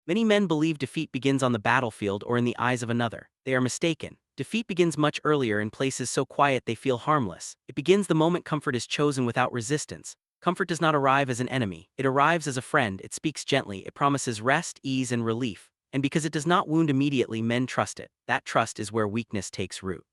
Many men believe defeat begins on the battlefield or in the eyes of another. They are mistaken. Defeat begins much earlier in places so quiet they feel harmless. It begins the moment comfort is chosen without resistance. Comfort does not arrive as an enemy. It arrives as a friend. It speaks gently. It promises rest, ease, and relief. And because it does not wound immediately, men trust it. That trust is where weakness takes root.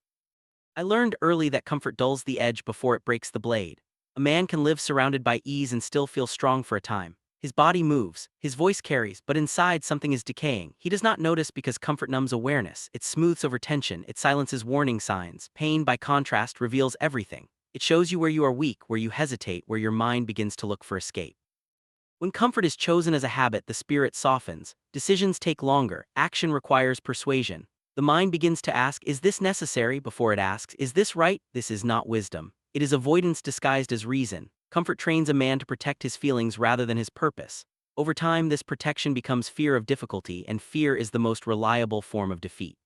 I learned early that comfort dulls the edge before it breaks the blade. A man can live surrounded by ease and still feel strong for a time. His body moves, his voice carries, but inside something is decaying. He does not notice because comfort numbs awareness. It smooths over tension. It silences warning signs. Pain, by contrast, reveals everything. It shows you where you are weak, where you hesitate, where your mind begins to look for escape. When comfort is chosen as a habit, the spirit softens. Decisions take longer. Action requires persuasion. The mind begins to ask, is this necessary, before it asks, is this right? This is not wisdom. It is avoidance disguised as reason. Comfort trains a man to protect his feelings rather than his purpose. Over time, this protection becomes fear of difficulty, and fear is the most reliable form of defeat.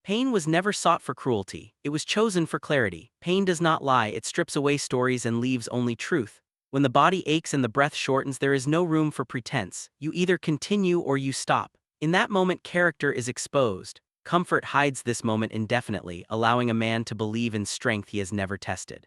Pain was never sought for cruelty. It was chosen for clarity. Pain does not lie. It strips away stories and leaves only truth. When the body aches and the breath shortens, there is no room for pretense. You either continue or you stop. In that moment, character is exposed. Comfort hides this moment indefinitely, allowing a man to believe in strength he has never tested.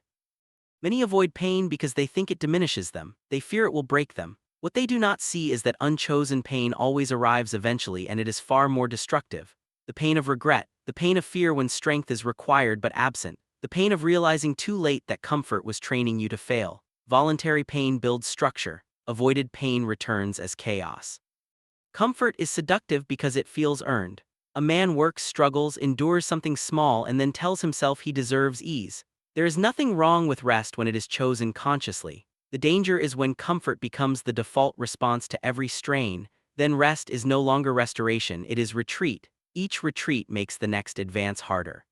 Many avoid pain because they think it diminishes them. They fear it will break them. What they do not see is that unchosen pain always arrives eventually, and it is far more destructive. The pain of regret, the pain of fear when strength is required but absent, the pain of realizing too late that comfort was training you to fail. Voluntary pain builds structure. Avoided pain returns as chaos. Comfort is seductive because it feels earned. A man works, struggles, endures something small, and then tells himself he deserves ease. There is nothing wrong with rest when it is chosen consciously. The danger is when comfort becomes the default response to every strain. Then rest is no longer restoration, it is retreat. Each retreat makes the next advance harder.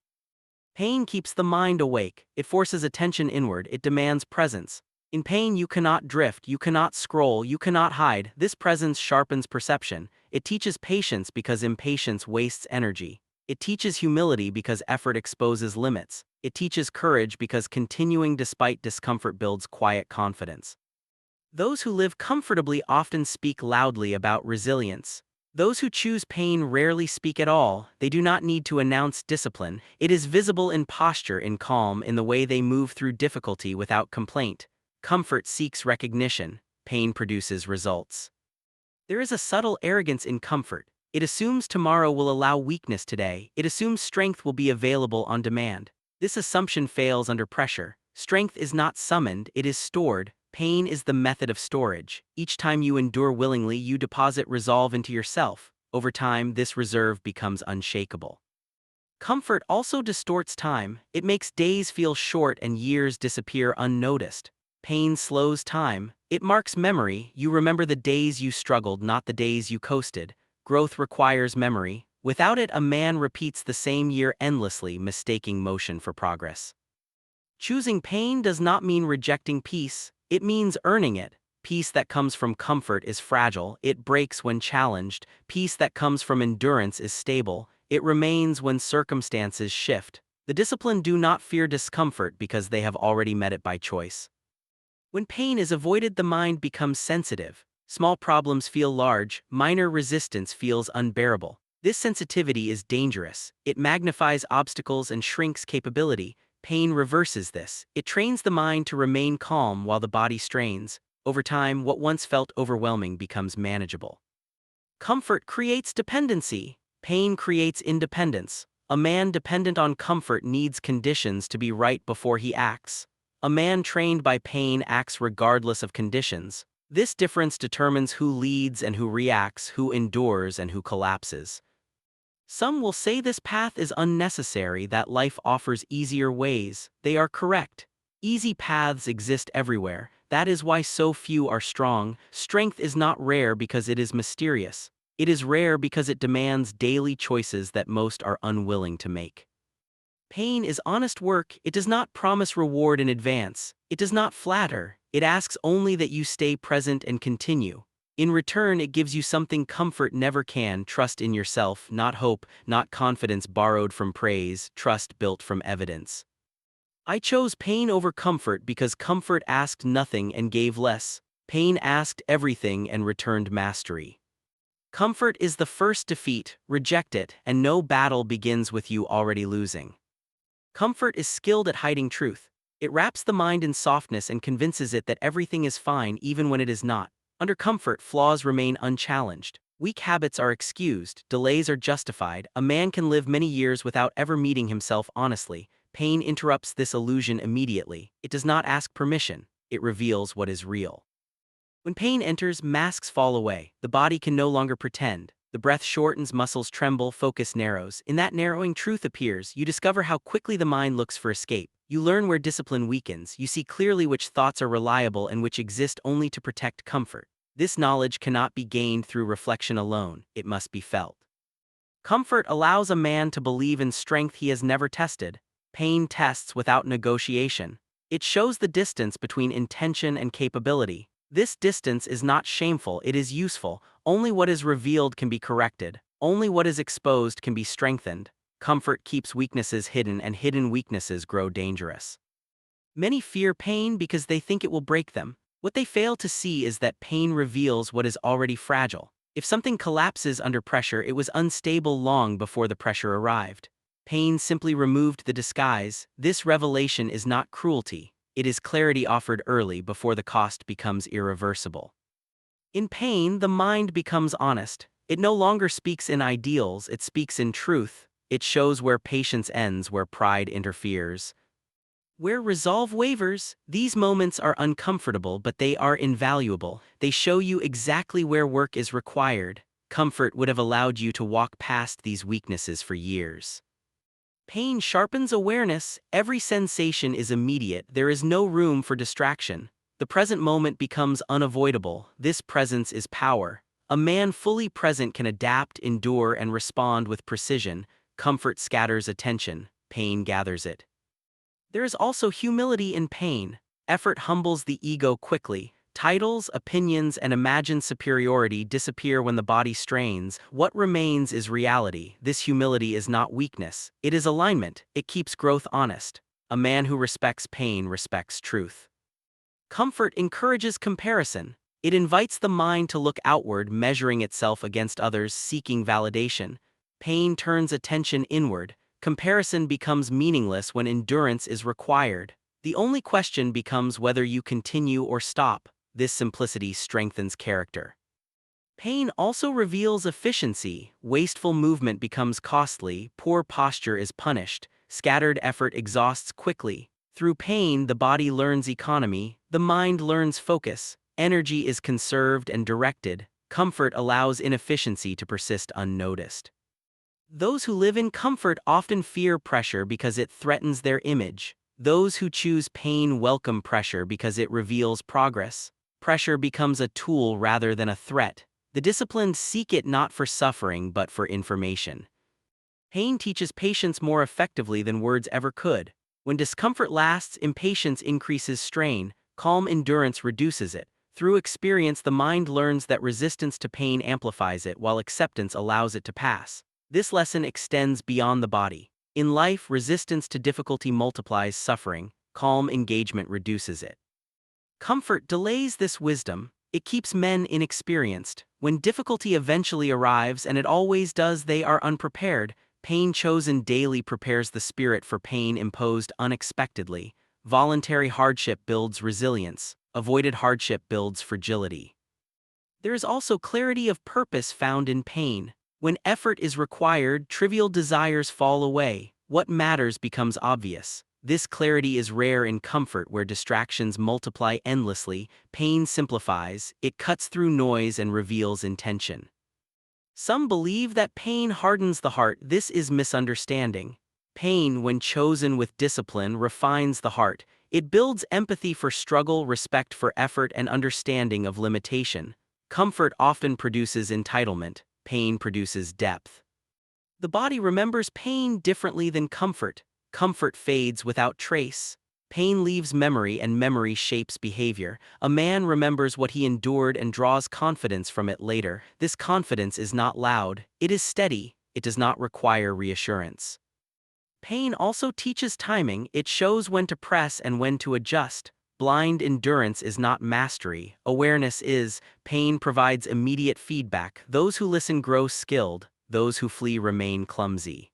Pain keeps the mind awake. It forces attention inward. It demands presence. In pain, you cannot drift, you cannot scroll, you cannot hide. This presence sharpens perception. It teaches patience because impatience wastes energy. It teaches humility because effort exposes limits. It teaches courage because continuing despite discomfort builds quiet confidence. Those who live comfortably often speak loudly about resilience. Those who choose pain rarely speak at all. They do not need to announce discipline. It is visible in posture, in calm, in the way they move through difficulty without complaint. Comfort seeks recognition. Pain produces results. There is a subtle arrogance in comfort. It assumes tomorrow will allow weakness today. It assumes strength will be available on demand. This assumption fails under pressure. Strength is not summoned, it is stored. Pain is the method of storage. Each time you endure willingly, you deposit resolve into yourself. Over time, this reserve becomes unshakable. Comfort also distorts time. It makes days feel short and years disappear unnoticed. Pain slows time. It marks memory. You remember the days you struggled, not the days you coasted. Growth requires memory. Without it, a man repeats the same year endlessly, mistaking motion for progress. Choosing pain does not mean rejecting peace. It means earning it. Peace that comes from comfort is fragile. It breaks when challenged. Peace that comes from endurance is stable. It remains when circumstances shift. The disciplined do not fear discomfort because they have already met it by choice. When pain is avoided, the mind becomes sensitive. Small problems feel large, minor resistance feels unbearable. This sensitivity is dangerous. It magnifies obstacles and shrinks capability. Pain reverses this. It trains the mind to remain calm while the body strains. Over time, what once felt overwhelming becomes manageable. Comfort creates dependency. Pain creates independence. A man dependent on comfort needs conditions to be right before he acts. A man trained by pain acts regardless of conditions. This difference determines who leads and who reacts, who endures and who collapses. Some will say this path is unnecessary, that life offers easier ways. They are correct. Easy paths exist everywhere. That is why so few are strong. Strength is not rare because it is mysterious. It is rare because it demands daily choices that most are unwilling to make. Pain is honest work. It does not promise reward in advance. It does not flatter. It asks only that you stay present and continue. In return, it gives you something comfort never can: trust in yourself, not hope, not confidence borrowed from praise, trust built from evidence. I chose pain over comfort because comfort asked nothing and gave less. Pain asked everything and returned mastery. Comfort is the first defeat, reject it, and no battle begins with you already losing. Comfort is skilled at hiding truth. It wraps the mind in softness and convinces it that everything is fine even when it is not. Under comfort, flaws remain unchallenged. Weak habits are excused, delays are justified. A man can live many years without ever meeting himself honestly. Pain interrupts this illusion immediately. It does not ask permission. It reveals what is real. When pain enters, masks fall away. The body can no longer pretend. The breath shortens, muscles tremble, focus narrows. In that narrowing, truth appears. You discover how quickly the mind looks for escape. You learn where discipline weakens. You see clearly which thoughts are reliable and which exist only to protect comfort. This knowledge cannot be gained through reflection alone. It must be felt. Comfort allows a man to believe in strength he has never tested. Pain tests without negotiation. It shows the distance between intention and capability. This distance is not shameful, it is useful. Only what is revealed can be corrected. Only what is exposed can be strengthened. Comfort keeps weaknesses hidden, and hidden weaknesses grow dangerous. Many fear pain because they think it will break them. What they fail to see is that pain reveals what is already fragile. If something collapses under pressure, it was unstable long before the pressure arrived. Pain simply removed the disguise. This revelation is not cruelty. It is clarity offered early before the cost becomes irreversible. In pain, the mind becomes honest. It no longer speaks in ideals, it speaks in truth. It shows where patience ends, where pride interferes, where resolve wavers. These moments are uncomfortable, but they are invaluable. They show you exactly where work is required. Comfort would have allowed you to walk past these weaknesses for years. Pain sharpens awareness. Every sensation is immediate. There is no room for distraction. The present moment becomes unavoidable. This presence is power. A man fully present can adapt, endure, and respond with precision. Comfort scatters attention. Pain gathers it. There is also humility in pain. Effort humbles the ego quickly. Titles, opinions, and imagined superiority disappear when the body strains. What remains is reality. This humility is not weakness. It is alignment. It keeps growth honest. A man who respects pain respects truth. Comfort encourages comparison. It invites the mind to look outward, measuring itself against others, seeking validation. Pain turns attention inward. Comparison becomes meaningless when endurance is required. The only question becomes whether you continue or stop. This simplicity strengthens character. Pain also reveals efficiency. Wasteful movement becomes costly, poor posture is punished, scattered effort exhausts quickly. Through pain, the body learns economy, the mind learns focus, energy is conserved and directed. Comfort allows inefficiency to persist unnoticed. Those who live in comfort often fear pressure because it threatens their image. Those who choose pain welcome pressure because it reveals progress. Pressure becomes a tool rather than a threat. The disciplined seek it not for suffering but for information. Pain teaches patience more effectively than words ever could. When discomfort lasts, impatience increases strain. Calm endurance reduces it. Through experience, the mind learns that resistance to pain amplifies it while acceptance allows it to pass. This lesson extends beyond the body. In life, resistance to difficulty multiplies suffering. Calm engagement reduces it. Comfort delays this wisdom. It keeps men inexperienced. When difficulty eventually arrives, and it always does, they are unprepared. Pain chosen daily prepares the spirit for pain imposed unexpectedly. Voluntary hardship builds resilience. Avoided hardship builds fragility. There is also clarity of purpose found in pain. When effort is required, trivial desires fall away. What matters becomes obvious. This clarity is rare in comfort where distractions multiply endlessly. Pain simplifies, it cuts through noise and reveals intention. Some believe that pain hardens the heart. This is misunderstanding. Pain, when chosen with discipline, refines the heart. It builds empathy for struggle, respect for effort, and understanding of limitation. Comfort often produces entitlement. Pain produces depth. The body remembers pain differently than comfort. Comfort fades without trace. Pain leaves memory, and memory shapes behavior. A man remembers what he endured and draws confidence from it later. This confidence is not loud. It is steady. It does not require reassurance. Pain also teaches timing. It shows when to press and when to adjust. Blind endurance is not mastery. Awareness is. Pain provides immediate feedback. Those who listen grow skilled. Those who flee remain clumsy.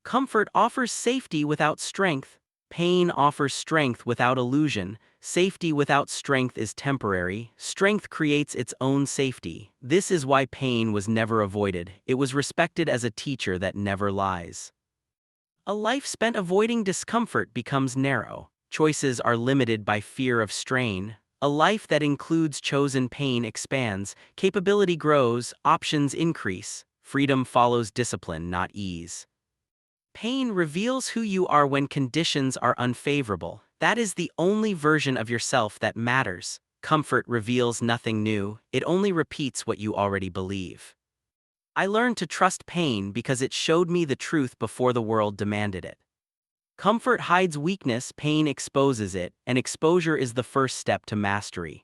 Comfort offers safety without strength. Pain offers strength without illusion. Safety without strength is temporary. Strength creates its own safety. This is why pain was never avoided. It was respected as a teacher that never lies. A life spent avoiding discomfort becomes narrow. Choices are limited by fear of strain. A life that includes chosen pain expands. Capability grows. Options increase. Freedom follows discipline, not ease. Pain reveals who you are when conditions are unfavorable. That is the only version of yourself that matters. Comfort reveals nothing new. It only repeats what you already believe. I learned to trust pain because it showed me the truth before the world demanded it. Comfort hides weakness, pain exposes it, and exposure is the first step to mastery.